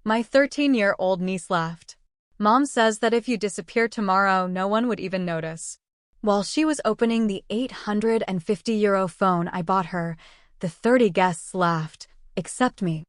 My 13-year-old niece laughed. Mom says that if you disappear tomorrow, no one would even notice. While she was opening the €850 phone I bought her, the 30 guests laughed, except me.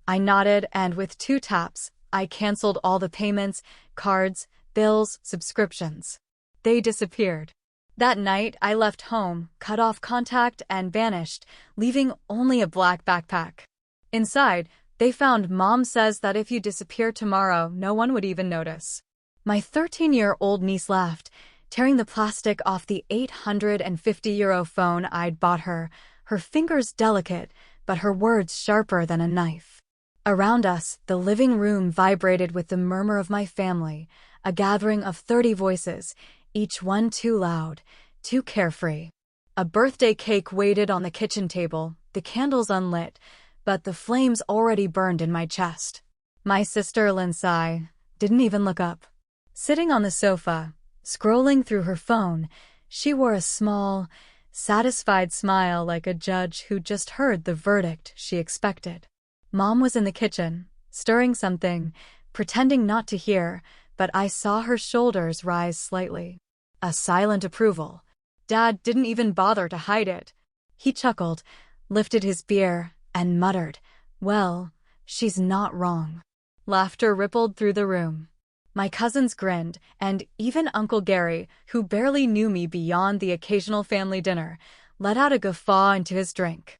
I nodded, and with 2 taps, I canceled all the payments, cards, bills, subscriptions. They disappeared. That night, I left home, cut off contact, and vanished, leaving only a black backpack. Inside, they found Mom says that if you disappear tomorrow, no one would even notice. My 13-year-old niece laughed, tearing the plastic off the €850 phone I'd bought her, her fingers delicate, but her words sharper than a knife. Around us, the living room vibrated with the murmur of my family, a gathering of 30 voices, each one too loud, too carefree. A birthday cake waited on the kitchen table, the candles unlit, but the flames already burned in my chest. My sister, Lindsay, didn't even look up. Sitting on the sofa, scrolling through her phone, she wore a small, satisfied smile like a judge who just heard the verdict she expected. Mom was in the kitchen, stirring something, pretending not to hear, but I saw her shoulders rise slightly. A silent approval. Dad didn't even bother to hide it. He chuckled, lifted his beer, and muttered, "Well, she's not wrong." Laughter rippled through the room. My cousins grinned, and even Uncle Gary, who barely knew me beyond the occasional family dinner, let out a guffaw into his drink.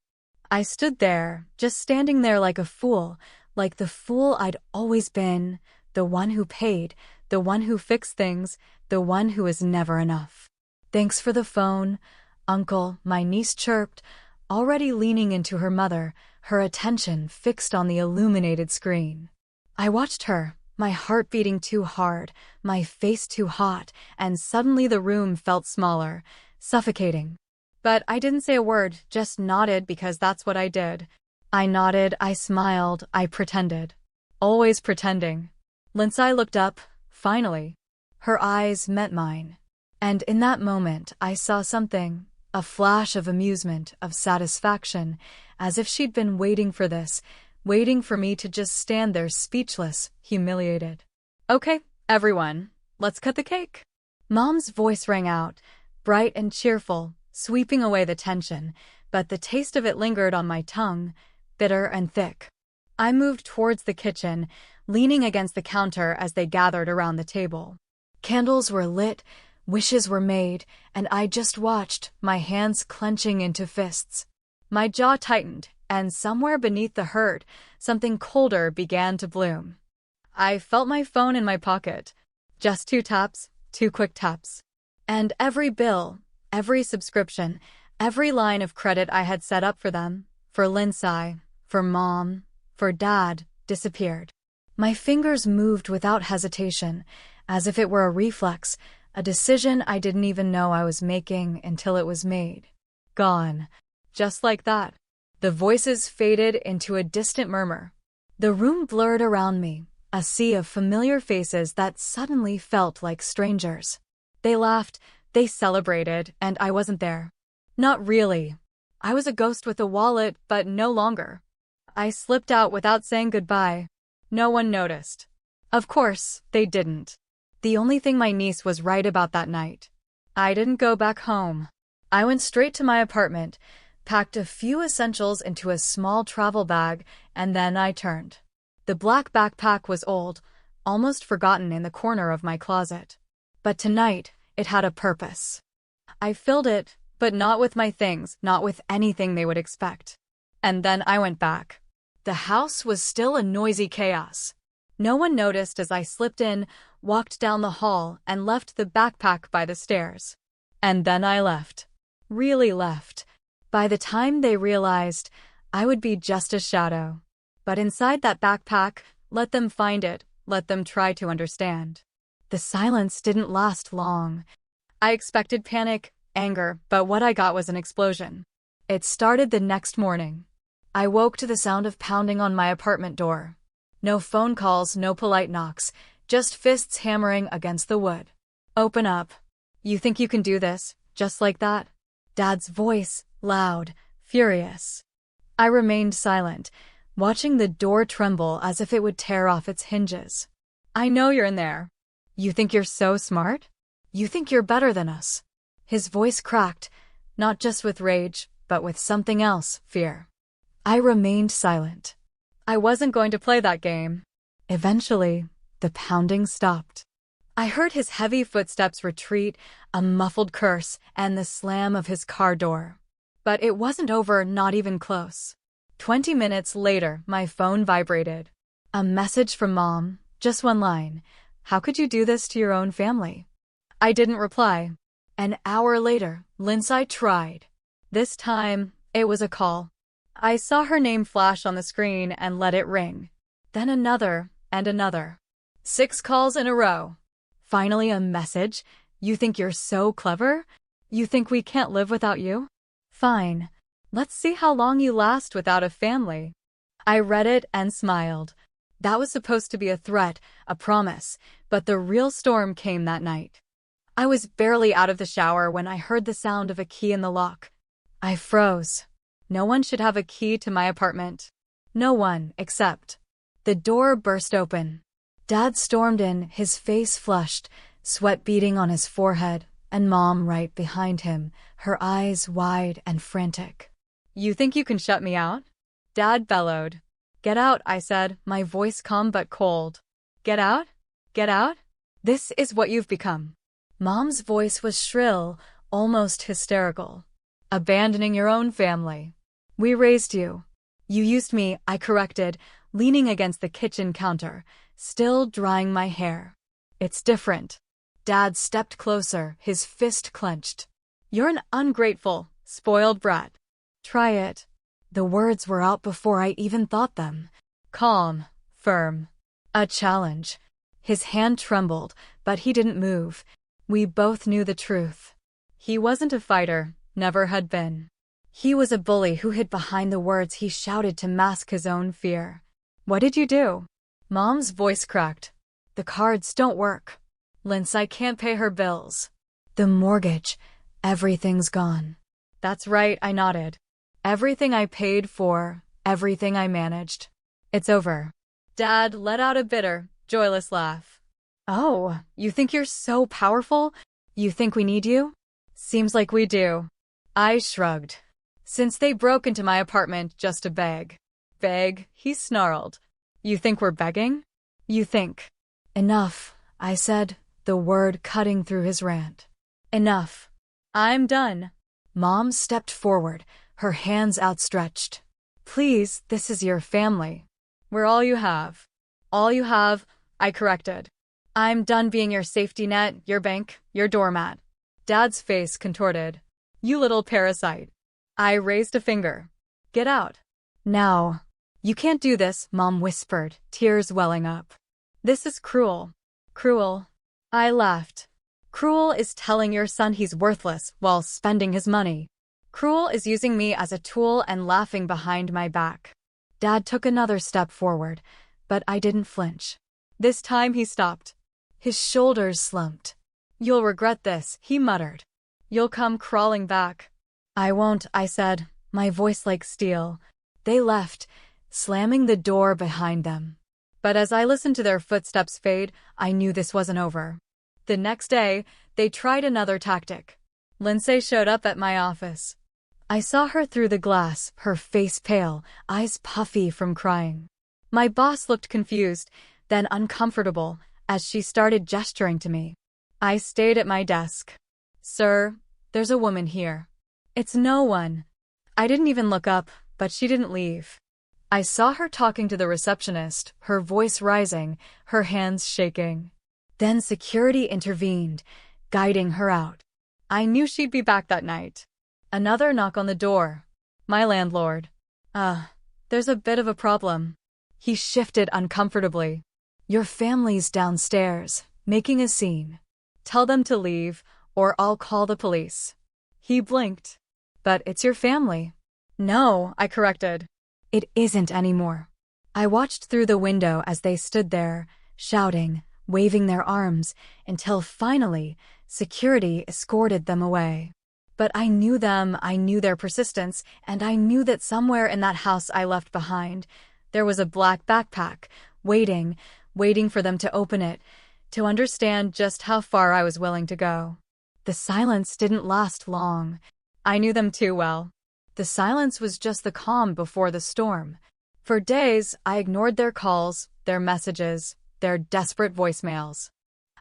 I stood there, just standing there like a fool, like the fool I'd always been, the one who paid, the one who fixed things, the one who was never enough. "Thanks for the phone, Uncle," my niece chirped, already leaning into her mother, her attention fixed on the illuminated screen. I watched her, my heart beating too hard, my face too hot, and suddenly the room felt smaller, suffocating. But I didn't say a word, just nodded because that's what I did. I nodded, I smiled, I pretended. Always pretending. Lindsay looked up, finally. Her eyes met mine. And in that moment, I saw something, a flash of amusement, of satisfaction, as if she'd been waiting for this, waiting for me to just stand there speechless, humiliated. "Okay, everyone, let's cut the cake." Mom's voice rang out, bright and cheerful, sweeping away the tension, but the taste of it lingered on my tongue, bitter and thick. I moved towards the kitchen, leaning against the counter as they gathered around the table. Candles were lit, wishes were made, and I just watched, my hands clenching into fists. My jaw tightened, and somewhere beneath the hurt, something colder began to bloom. I felt my phone in my pocket. Just 2 taps, 2 quick taps. And every bill, every subscription, every line of credit I had set up for them, for Lindsay, for Mom, for Dad, disappeared. My fingers moved without hesitation, as if it were a reflex, a decision I didn't even know I was making until it was made. Gone. Just like that. The voices faded into a distant murmur. The room blurred around me, a sea of familiar faces that suddenly felt like strangers. They laughed, they celebrated, and I wasn't there. Not really. I was a ghost with a wallet, but no longer. I slipped out without saying goodbye. No one noticed. Of course, they didn't. The only thing my niece was right about that night. I didn't go back home. I went straight to my apartment, packed a few essentials into a small travel bag, and then I turned. The black backpack was old, almost forgotten in the corner of my closet. But tonight, it had a purpose. I filled it, but not with my things, not with anything they would expect. And then I went back. The house was still a noisy chaos. No one noticed as I slipped in, walked down the hall, and left the backpack by the stairs. And then I left. Really left. By the time they realized, I would be just a shadow. But inside that backpack, let them find it, let them try to understand. The silence didn't last long. I expected panic, anger, but what I got was an explosion. It started the next morning. I woke to the sound of pounding on my apartment door. No phone calls, no polite knocks, just fists hammering against the wood. "Open up. You think you can do this, just like that?" Dad's voice, loud, furious. I remained silent, watching the door tremble as if it would tear off its hinges. I know you're in there. You think you're so smart? You think you're better than us. His voice cracked, not just with rage, but with something else, fear. I remained silent. I wasn't going to play that game. Eventually, the pounding stopped. I heard his heavy footsteps retreat, a muffled curse, and the slam of his car door. But it wasn't over, not even close. 20 minutes later, my phone vibrated. A message from Mom, just one line. How could you do this to your own family? I didn't reply. An hour later, Lindsay tried. This time, it was a call. I saw her name flash on the screen and let it ring. Then another and another. 6 calls in a row. Finally a message. You think you're so clever? You think we can't live without you? Fine. Let's see how long you last without a family. I read it and smiled. That was supposed to be a threat, a promise, but the real storm came that night. I was barely out of the shower when I heard the sound of a key in the lock. I froze. No one should have a key to my apartment. No one, except. The door burst open. Dad stormed in, his face flushed, sweat beading on his forehead, and Mom right behind him, her eyes wide and frantic. You think you can shut me out? Dad bellowed. Get out, I said, my voice calm but cold. Get out? Get out? This is what you've become. Mom's voice was shrill, almost hysterical. Abandoning your own family. We raised you. You used me, I corrected, leaning against the kitchen counter, still drying my hair. It's different. Dad stepped closer, his fist clenched. You're an ungrateful, spoiled brat. Try it. The words were out before I even thought them. Calm, firm. A challenge. His hand trembled, but he didn't move. We both knew the truth. He wasn't a fighter, never had been. He was a bully who hid behind the words he shouted to mask his own fear. What did you do? Mom's voice cracked. The cards don't work. Lindsay can't pay her bills. The mortgage. Everything's gone. That's right, I nodded. Everything I paid for, everything I managed. It's over. Dad let out a bitter, joyless laugh. Oh, you think you're so powerful? You think we need you? Seems like we do. I shrugged. Since they broke into my apartment just to beg. Beg, he snarled. You think we're begging? You think. Enough, I said, the word cutting through his rant. Enough. I'm done. Mom stepped forward, her hands outstretched. Please, this is your family. We're all you have. All you have, I corrected. I'm done being your safety net, your bank, your doormat. Dad's face contorted. You little parasite. I raised a finger. Get out. Now. You can't do this, Mom whispered, tears welling up. This is cruel. Cruel. I laughed. Cruel is telling your son he's worthless while spending his money. Cruel is using me as a tool and laughing behind my back. Dad took another step forward, but I didn't flinch. This time he stopped. His shoulders slumped. You'll regret this, he muttered. You'll come crawling back. I won't, I said, my voice like steel. They left, slamming the door behind them. But as I listened to their footsteps fade, I knew this wasn't over. The next day, they tried another tactic. Lindsay showed up at my office. I saw her through the glass, her face pale, eyes puffy from crying. My boss looked confused, then uncomfortable, as she started gesturing to me. I stayed at my desk. Sir, there's a woman here. It's no one. I didn't even look up, but she didn't leave. I saw her talking to the receptionist, her voice rising, her hands shaking. Then security intervened, guiding her out. I knew she'd be back that night. Another knock on the door. My landlord. There's a bit of a problem. He shifted uncomfortably. Your family's downstairs, making a scene. Tell them to leave, or I'll call the police. He blinked. But it's your family. No, I corrected. It isn't anymore. I watched through the window as they stood there, shouting, waving their arms, until finally, security escorted them away. But I knew them, I knew their persistence, and I knew that somewhere in that house I left behind, There was a black backpack, waiting for them to open it, to understand just how far I was willing to go. The silence didn't last long. I knew them too well. The silence was just the calm before the storm. For days, I ignored their calls, their messages, their desperate voicemails.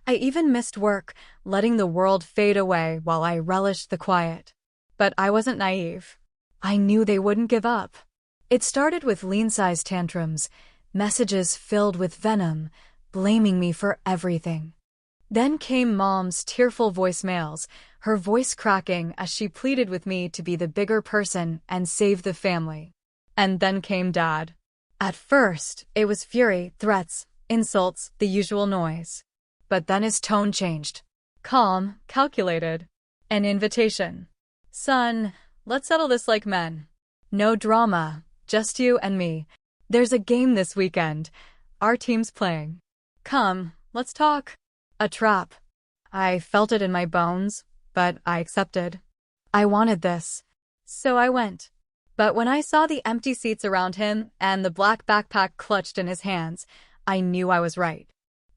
I even missed work, letting the world fade away while I relished the quiet. But I wasn't naive. I knew they wouldn't give up. It started with lean-size tantrums, messages filled with venom, blaming me for everything. Then came Mom's tearful voicemails, her voice cracking as she pleaded with me to be the bigger person and save the family. And then came Dad. At first, it was fury, threats, insults, the usual noise. But then his tone changed. Calm, calculated. An invitation. Son, let's settle this like men. No drama, just you and me. There's a game this weekend. Our team's playing. Come, let's talk. A trap. I felt it in my bones, but I accepted. I wanted this. So I went. But when I saw the empty seats around him and the black backpack clutched in his hands, I knew I was right.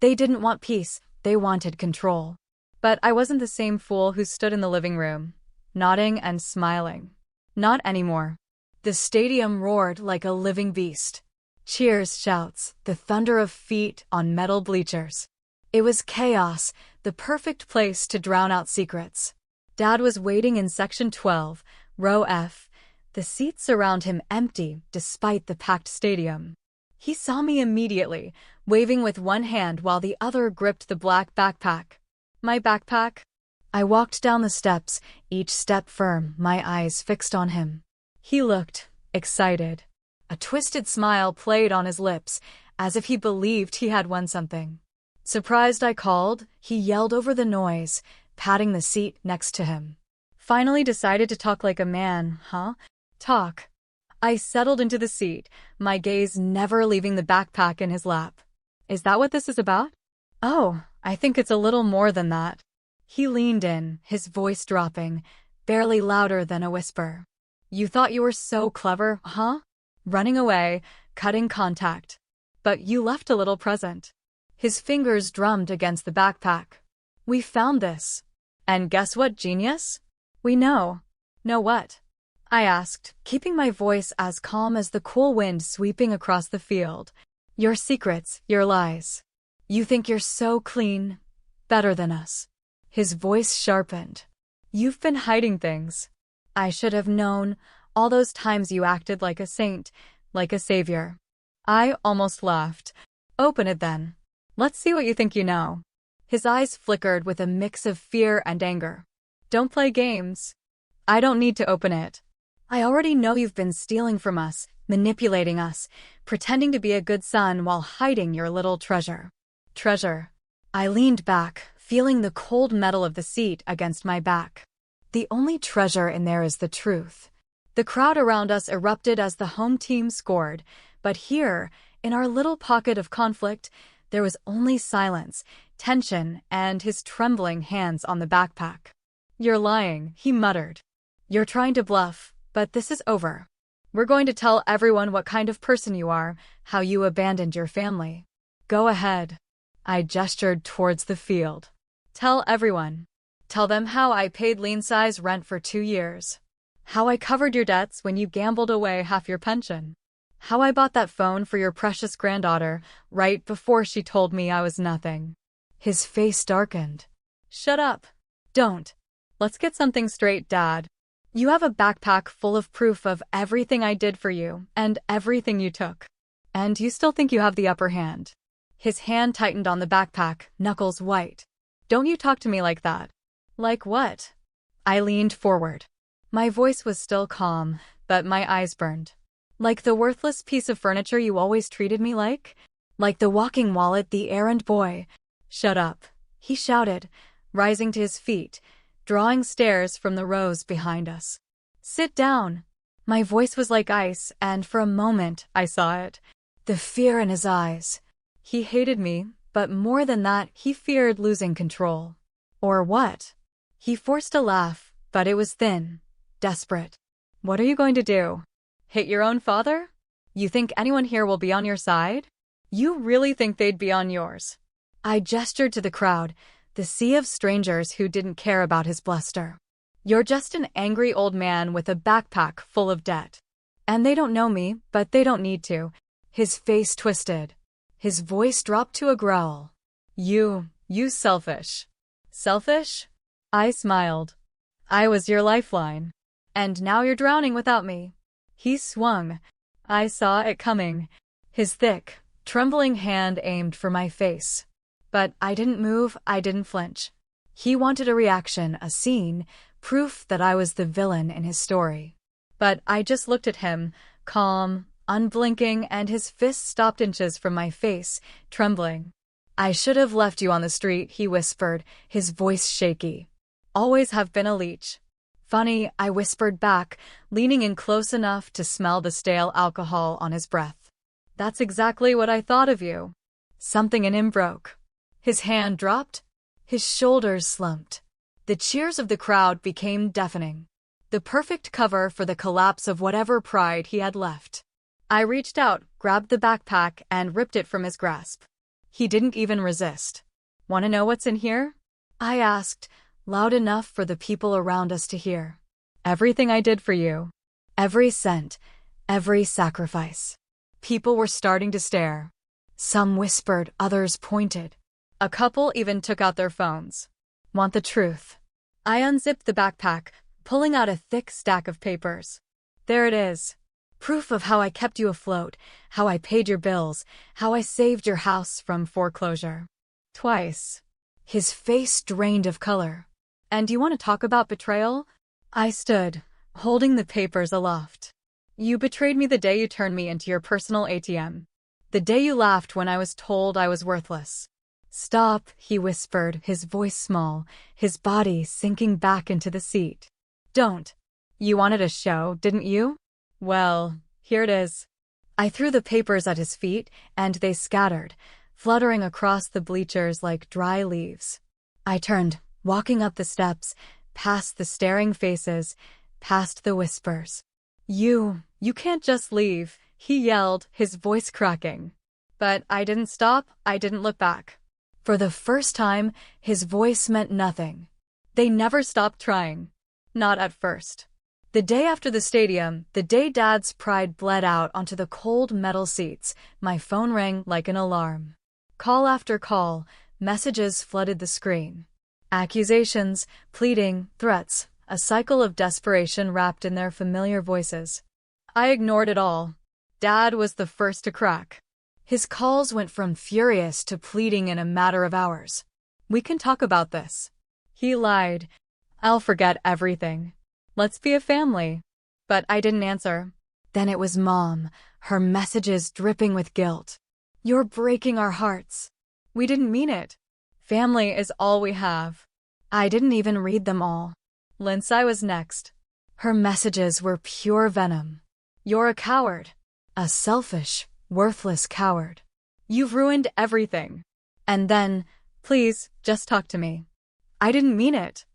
They didn't want peace, they wanted control. But I wasn't the same fool who stood in the living room, nodding and smiling. Not anymore. The stadium roared like a living beast. Cheers, shouts, the thunder of feet on metal bleachers. It was chaos, the perfect place to drown out secrets. Dad was waiting in section 12, row F, the seats around him empty despite the packed stadium. He saw me immediately, waving with one hand while the other gripped the black backpack. My backpack? I walked down the steps, each step firm, my eyes fixed on him. He looked excited. A twisted smile played on his lips, as if he believed he had won something. Surprised I called, he yelled over the noise, patting the seat next to him. Finally decided to talk like a man, huh? Talk. I settled into the seat, my gaze never leaving the backpack in his lap. Is that what this is about? Oh, I think it's a little more than that. He leaned in, his voice dropping, barely louder than a whisper. You thought you were so clever, huh? Running away, cutting contact. But you left a little present. His fingers drummed against the backpack. We found this. And guess what, genius? We know. Know what? I asked, keeping my voice as calm as the cool wind sweeping across the field. Your secrets, your lies. You think you're so clean, better than us. His voice sharpened. You've been hiding things. I should have known, all those times you acted like a saint, like a savior. I almost laughed. Open it then. Let's see what you think you know. His eyes flickered with a mix of fear and anger. Don't play games. I don't need to open it. I already know you've been stealing from us, manipulating us, pretending to be a good son while hiding your little treasure. Treasure. I leaned back, feeling the cold metal of the seat against my back. The only treasure in there is the truth. The crowd around us erupted as the home team scored, but here, in our little pocket of conflict, there was only silence, tension, and his trembling hands on the backpack. You're lying, he muttered. You're trying to bluff, but this is over. We're going to tell everyone what kind of person you are, how you abandoned your family. Go ahead. I gestured towards the field. Tell everyone. Tell them how I paid lean-size rent for 2 years. How I covered your debts when you gambled away half your pension. How I bought that phone for your precious granddaughter right before she told me I was nothing. His face darkened. Shut up. Don't. Let's get something straight, Dad. You have a backpack full of proof of everything I did for you and everything you took. And you still think you have the upper hand. His hand tightened on the backpack, knuckles white. Don't you talk to me like that. Like what? I leaned forward. My voice was still calm, but my eyes burned. Like the worthless piece of furniture you always treated me like? Like the walking wallet, the errand boy. Shut up, he shouted, rising to his feet, drawing stares from the rows behind us. Sit down. My voice was like ice, and for a moment I saw it. The fear in his eyes. He hated me, but more than that, he feared losing control. Or what? He forced a laugh, but it was thin, desperate. What are you going to do? Hit your own father? You think anyone here will be on your side? You really think they'd be on yours? I gestured to the crowd, the sea of strangers who didn't care about his bluster. You're just an angry old man with a backpack full of debt. And they don't know me, but they don't need to. His face twisted. His voice dropped to a growl. You selfish. Selfish? I smiled. I was your lifeline. And now you're drowning without me. He swung. I saw it coming. His thick, trembling hand aimed for my face. But I didn't move, I didn't flinch. He wanted a reaction, a scene, proof that I was the villain in his story. But I just looked at him, calm, unblinking, and his fist stopped inches from my face, trembling. I should have left you on the street, he whispered, his voice shaky. Always have been a leech. Funny, I whispered back, leaning in close enough to smell the stale alcohol on his breath. That's exactly what I thought of you. Something in him broke. His hand dropped. His shoulders slumped. The cheers of the crowd became deafening. The perfect cover for the collapse of whatever pride he had left. I reached out, grabbed the backpack, and ripped it from his grasp. He didn't even resist. Want to know what's in here? I asked, loud enough for the people around us to hear. Everything I did for you. Every cent. Every sacrifice. People were starting to stare. Some whispered, others pointed. A couple even took out their phones. Want the truth? I unzipped the backpack, pulling out a thick stack of papers. There it is. Proof of how I kept you afloat, how I paid your bills, how I saved your house from foreclosure. Twice. His face drained of color. And you want to talk about betrayal? I stood, holding the papers aloft. You betrayed me the day you turned me into your personal ATM. The day you laughed when I was told I was worthless. Stop, he whispered, his voice small, his body sinking back into the seat. Don't. You wanted a show, didn't you? Well, here it is. I threw the papers at his feet, and they scattered, fluttering across the bleachers like dry leaves. I turned, walking up the steps, past the staring faces, past the whispers. You can't just leave, he yelled, his voice cracking. But I didn't stop, I didn't look back. For the first time, his voice meant nothing. They never stopped trying. Not at first. The day after the stadium, the day Dad's pride bled out onto the cold metal seats, my phone rang like an alarm. Call after call, messages flooded the screen. Accusations, pleading, threats, a cycle of desperation wrapped in their familiar voices. I ignored it all. Dad was the first to crack. His calls went from furious to pleading in a matter of hours. We can talk about this. He lied. I'll forget everything. Let's be a family. But I didn't answer. Then it was Mom, her messages dripping with guilt. You're breaking our hearts. We didn't mean it. Family is all we have. I didn't even read them all. Lindsay was next. Her messages were pure venom. You're a coward. A selfish, worthless coward. You've ruined everything. And then, please, just talk to me. I didn't mean it.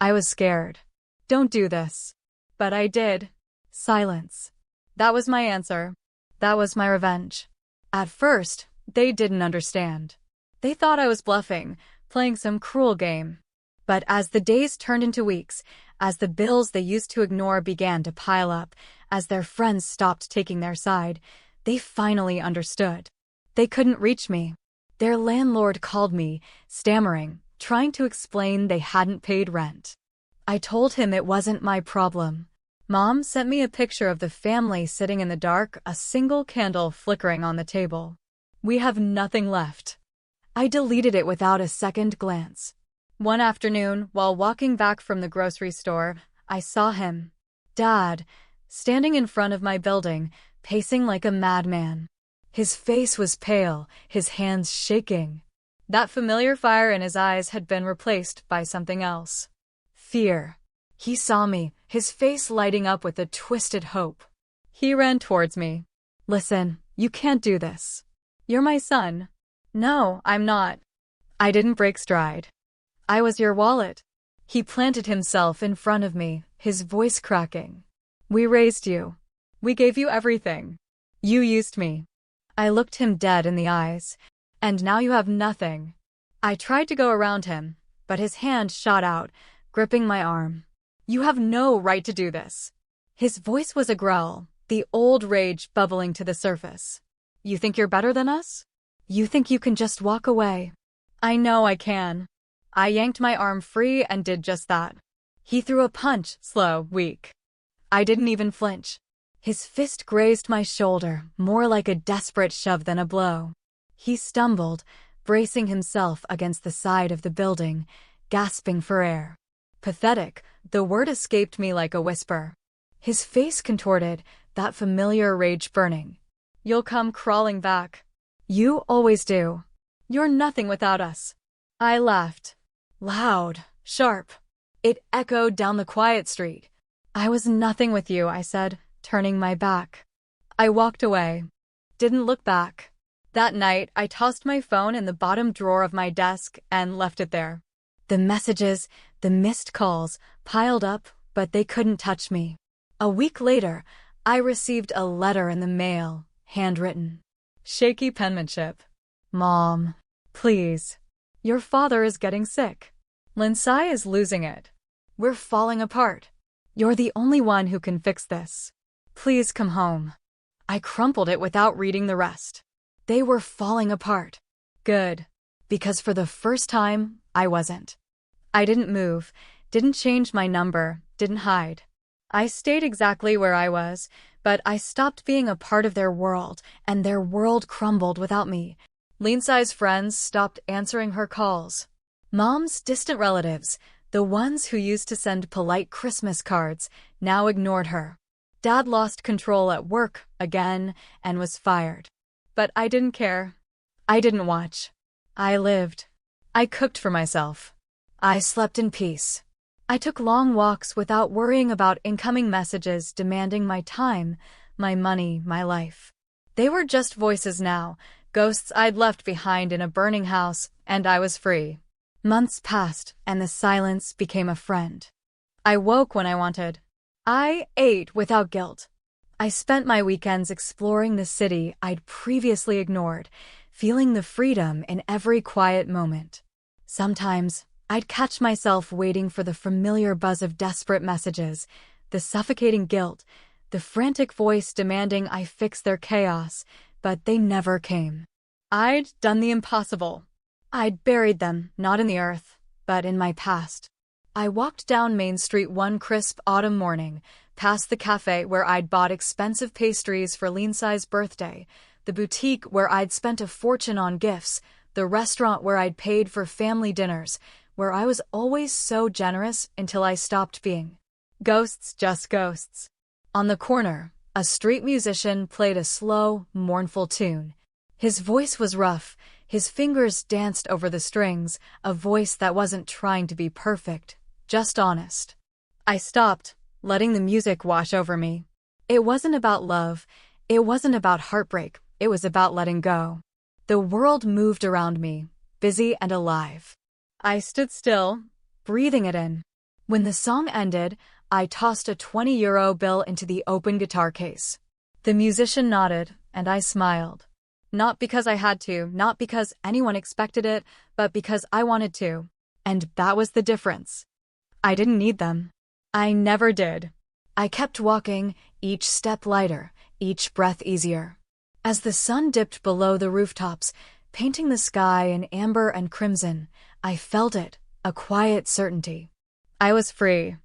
I was scared. Don't do this. But I did. Silence. That was my answer. That was my revenge. At first, they didn't understand. They thought I was bluffing, playing some cruel game. But as the days turned into weeks, as the bills they used to ignore began to pile up, as their friends stopped taking their side, they finally understood. They couldn't reach me. Their landlord called me, stammering, trying to explain they hadn't paid rent. I told him it wasn't my problem. Mom sent me a picture of the family sitting in the dark, a single candle flickering on the table. We have nothing left. I deleted it without a second glance. One afternoon, while walking back from the grocery store, I saw him. Dad, standing in front of my building, pacing like a madman. His face was pale, his hands shaking. That familiar fire in his eyes had been replaced by something else. Fear. He saw me, his face lighting up with a twisted hope. He ran towards me. Listen, you can't do this. You're my son. No, I'm not. I didn't break stride. I was your wallet. He planted himself in front of me, his voice cracking. We raised you. We gave you everything. You used me. I looked him dead in the eyes. And now you have nothing. I tried to go around him, but his hand shot out, gripping my arm. You have no right to do this. His voice was a growl, the old rage bubbling to the surface. You think you're better than us? You think you can just walk away? I know I can. I yanked my arm free and did just that. He threw a punch, slow, weak. I didn't even flinch. His fist grazed my shoulder, more like a desperate shove than a blow. He stumbled, bracing himself against the side of the building, gasping for air. Pathetic, the word escaped me like a whisper. His face contorted, that familiar rage burning. You'll come crawling back. You always do. You're nothing without us. I laughed. Loud, sharp. It echoed down the quiet street. I was nothing with you, I said, turning my back. I walked away. Didn't look back. That night, I tossed my phone in the bottom drawer of my desk and left it there. The messages, the missed calls, piled up, but they couldn't touch me. A week later, I received a letter in the mail, handwritten. Shaky penmanship. Mom, please. Your father is getting sick. Lindsay is losing it. We're falling apart. You're the only one who can fix this. Please come home. I crumpled it without reading the rest. They were falling apart. Good. Because for the first time, I wasn't. I didn't move, didn't change my number, didn't hide. I stayed exactly where I was, but I stopped being a part of their world, and their world crumbled without me. Lindsay's friends stopped answering her calls. Mom's distant relatives, the ones who used to send polite Christmas cards, now ignored her. Dad lost control at work again and was fired. But I didn't care. I didn't watch. I lived. I cooked for myself. I slept in peace. I took long walks without worrying about incoming messages demanding my time, my money, my life. They were just voices now, ghosts I'd left behind in a burning house, and I was free. Months passed, and the silence became a friend. I woke when I wanted. I ate without guilt. I spent my weekends exploring the city I'd previously ignored, feeling the freedom in every quiet moment. Sometimes, I'd catch myself waiting for the familiar buzz of desperate messages, the suffocating guilt, the frantic voice demanding I fix their chaos, but they never came. I'd done the impossible. I'd buried them, not in the earth, but in my past. I walked down Main Street one crisp autumn morning, past the cafe where I'd bought expensive pastries for Lindsay's birthday, the boutique where I'd spent a fortune on gifts, the restaurant where I'd paid for family dinners, where I was always so generous until I stopped being. Ghosts, just ghosts. On the corner, a street musician played a slow, mournful tune. His voice was rough, his fingers danced over the strings, a voice that wasn't trying to be perfect, just honest. I stopped, letting the music wash over me. It wasn't about love, it wasn't about heartbreak, it was about letting go. The world moved around me, busy and alive. I stood still, breathing it in. When the song ended, I tossed a €20 bill into the open guitar case. The musician nodded, and I smiled. Not because I had to, not because anyone expected it, but because I wanted to. And that was the difference. I didn't need them. I never did. I kept walking, each step lighter, each breath easier. As the sun dipped below the rooftops, painting the sky in amber and crimson, I felt it, a quiet certainty. I was free.